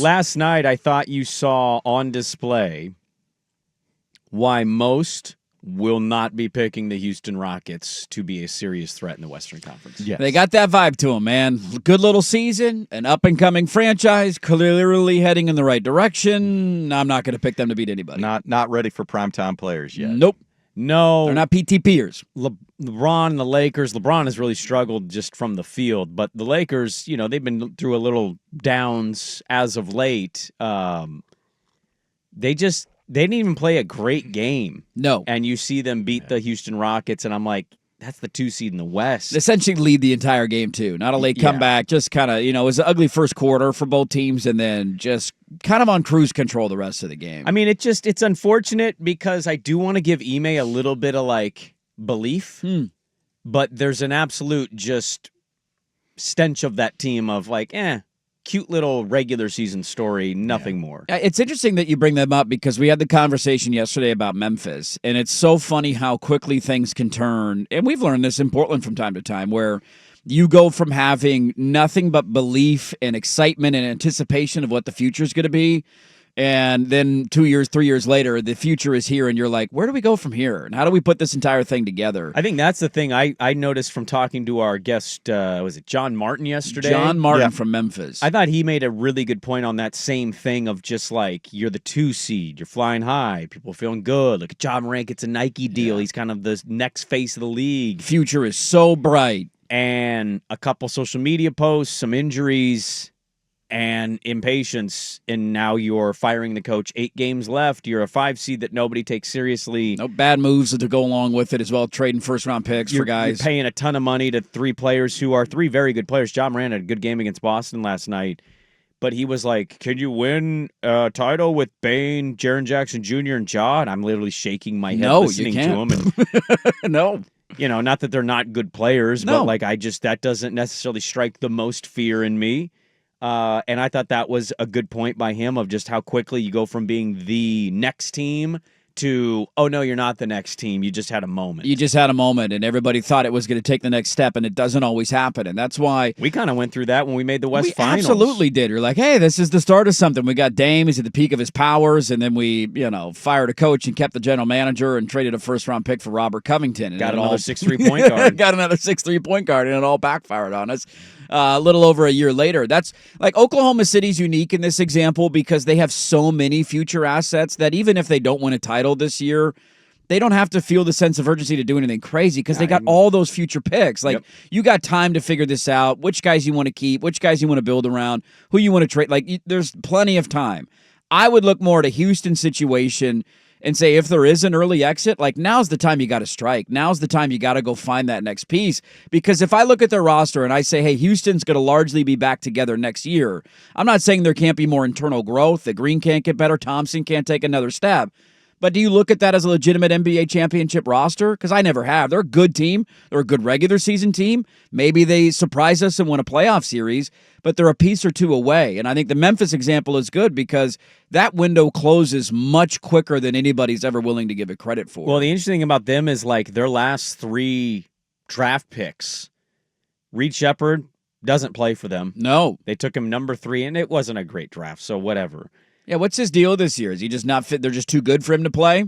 last night I thought you saw on display why most will not be picking the Houston Rockets to be a serious threat in the Western Conference. Yes. They got that vibe to them, man. Good little season, an up-and-coming franchise, clearly heading in the right direction. I'm not going to pick them to beat anybody. Not ready for primetime players yet. Nope. No. They're not PTPers. LeBron and the Lakers. LeBron has really struggled just from the field, but the Lakers, they've been through a little downs as of late. They didn't even play a great game. No. And you see them beat the Houston Rockets, and I'm like, that's the 2 seed in the West. Essentially lead the entire game, too. Not a late comeback. Just kind of, it was an ugly first quarter for both teams, and then just kind of on cruise control the rest of the game. I mean, it's unfortunate because I do want to give Ime a little bit of, belief, but there's an absolute just stench of that team of, cute little regular season story, nothing more. It's interesting that you bring them up because we had the conversation yesterday about Memphis, and it's so funny how quickly things can turn. And we've learned this in Portland from time to time, where you go from having nothing but belief and excitement and anticipation of what the future is going to be, and then 2 years, 3 years later, the future is here, and you're like, where do we go from here? And how do we put this entire thing together? I think that's the thing I noticed from talking to our guest, was it John Martin yesterday? John Martin from Memphis. I thought he made a really good point on that same thing of just you're the 2 seed, you're flying high, people feeling good. Look at John Morant gets a Nike deal. He's kind of the next face of the league. Future is so bright. And a couple social media posts, some injuries, and impatience, and now you're firing the coach. 8 games left. You're a 5 seed that nobody takes seriously. No bad moves to go along with it as well. Trading first-round picks for guys. You're paying a ton of money to 3 players who are 3 very good players. John Moran had a good game against Boston last night, but he was like, can you win a title with Bane, Jaren Jackson Jr., and Ja? And I'm literally shaking my head listening to him. And, no. Not that they're not good players, but that doesn't necessarily strike the most fear in me. And I thought that was a good point by him of just how quickly you go from being the next team to, oh, no, you're not the next team. You just had a moment. You just had a moment, and everybody thought it was going to take the next step, and it doesn't always happen. And that's why we kind of went through that when we made the West Finals. Absolutely did. You're like, hey, this is the start of something. We got Dame. He's at the peak of his powers, and then we, fired a coach and kept the general manager and traded a first-round pick for Robert Covington. And got another 6'3" point guard. Got another 6'3" point guard, and it all backfired on us. A little over a year later. That's Oklahoma City's unique in this example because they have so many future assets that even if they don't win a title this year, they don't have to feel the sense of urgency to do anything crazy because they got all those future picks. You got time to figure this out, which guys you want to keep, which guys you want to build around, who you want to trade. There's plenty of time. I would look more at a Houston situation and say if there is an early exit, now's the time you got to strike. Now's the time you got to go find that next piece. Because if I look at their roster and I say, hey, Houston's going to largely be back together next year, I'm not saying there can't be more internal growth. The Green can't get better. Thompson can't take another step. But do you look at that as a legitimate NBA championship roster? Because I never have. They're a good team. They're a good regular season team. Maybe they surprise us and win a playoff series, but they're a piece or two away. And I think the Memphis example is good because that window closes much quicker than anybody's ever willing to give it credit for. Well, the interesting thing about them is their last 3 draft picks. Reed Shepherd doesn't play for them. No. They took him number 3, and it wasn't a great draft, so whatever. Yeah, what's his deal this year? Is he just not fit? They're just too good for him to play?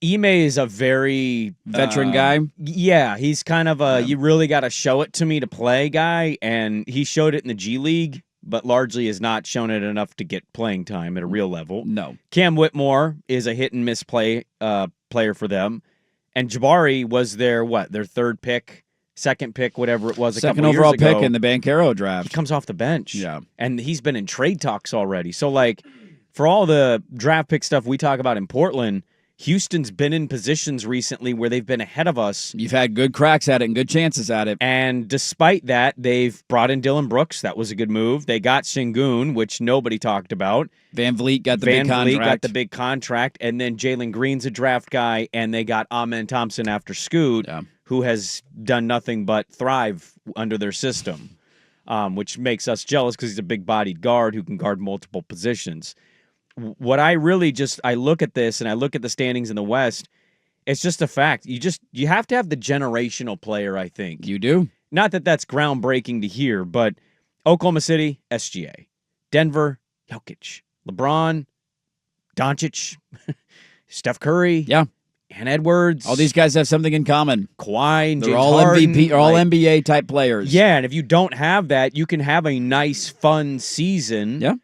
Ime is a very veteran guy. Yeah, he's kind of a you really got to show it to me to play guy, and he showed it in the G League, but largely has not shown it enough to get playing time at a real level. No. Cam Whitmore is a hit and miss player for them, and Jabari was their 3rd pick, 2nd pick, whatever it was. Second overall pick in the Banchero draft. He comes off the bench, yeah, and he's been in trade talks already. So for all the draft pick stuff we talk about in Portland, Houston's been in positions recently where they've been ahead of us. You've had good cracks at it and good chances at it. And despite that, they've brought in Dylan Brooks. That was a good move. They got Sengun, which nobody talked about. Van Vliet got the big contract. And then Jalen Green's a draft guy, and they got Amen Thompson after Scoot, who has done nothing but thrive under their system, which makes us jealous because he's a big-bodied guard who can guard multiple positions. What I look at this and I look at the standings in the West, it's just a fact. You have to have the generational player, I think. You do. Not that that's groundbreaking to hear, but Oklahoma City, SGA. Denver, Jokic, LeBron, Doncic, Steph Curry. Yeah. And Edwards. All these guys have something in common. Kawhi and They're James all Harden, MVP, all NBA type players. Yeah, and if you don't have that, you can have a nice, fun season. Yeah.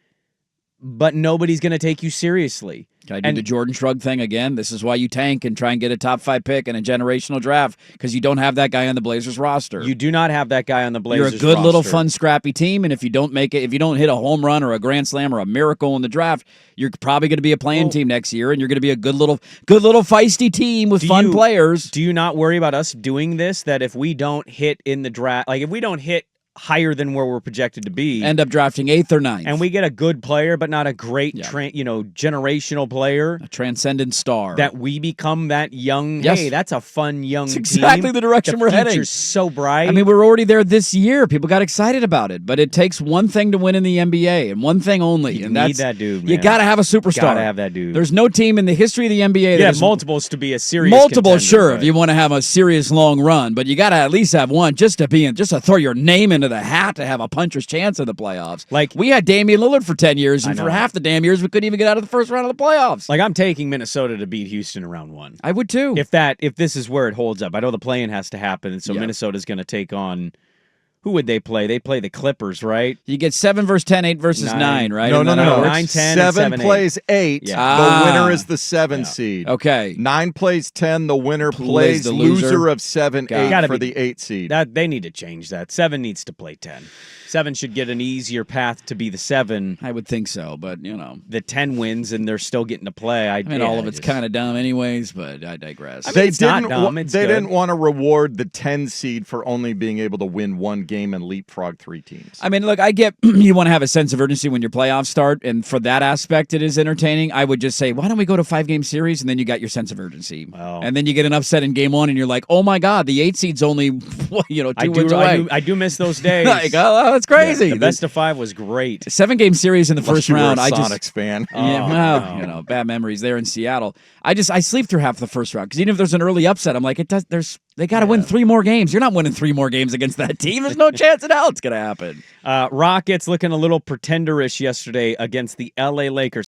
But nobody's going to take you seriously. Can I do the Jordan Shrug thing again? This is why you tank and try and get a top 5 pick in a generational draft, because you don't have that guy on the Blazers roster. You do not have that guy on the Blazers roster. You're a good little fun scrappy team, and if you don't make it, if you don't hit a home run or a grand slam or a miracle in the draft, you're probably going to be a playing team next year, and you're going to be a good little feisty team with fun players. Do you not worry about us doing this, that if we don't hit in the draft, like if we don't hit higher than where we're projected to be, end up drafting 8th or 9th, and we get a good player but not a great generational player, a transcendent star, that we become that young, hey, that's a fun young team. Exactly the direction we're heading. Future's so bright. I mean, we're already there this year. People got excited about it, but it takes one thing to win in the NBA, and one thing only, you and need that's that dude, man. You got to have a superstar. Got to have that dude. There's no team in the history of the NBA that has multiples to be a serious multiple, contender, sure, right? if you want to have a serious long run, but you got to at least have one just to throw your name into the hat to have a puncher's chance of the playoffs. Like, we had Damian Lillard for 10 years, and for half the damn years, we couldn't even get out of the first round of the playoffs. Like, I'm taking Minnesota to beat Houston in round 1. I would too. If this is where it holds up. I know the play-in has to happen, and so Minnesota's going to take on. Who would they play? They play the Clippers, right? You get 7 versus 10, 8 versus 9, right? No. 9, 10, 7 plays 8. Yeah. The winner is the 7 seed. Okay. 9 plays 10. The winner plays the loser of 7, 8 for the 8 seed. They need to change that. 7 needs to play 10. 7 should get an easier path to be the 7. I would think so, but the 10 wins and they're still getting to play. I mean, all of it's kind of dumb, anyways. But I digress. I mean, it's not dumb. It's they good. didn't want to reward the 10 seed for only being able to win 1 game and leapfrog 3 teams. I mean, look, I get you want to have a sense of urgency when your playoffs start, and for that aspect, it is entertaining. I would just say, why don't we go to 5-game series, and then you got your sense of urgency, and then you get an upset in game 1, and you're like, oh my god, the 8 seed's only 2 wins away. I do miss those days. Like, oh, that's crazy. Yeah, the best of 5 was great. 7-game series in the first round. I just Sonics fan. Bad memories there in Seattle. I sleep through half the first round, because even if there's an early upset, I'm like, they got to win 3 more games. You're not winning 3 more games against that team. There's no chance in hell it's going to happen. Rockets looking a little pretenderish yesterday against the LA Lakers.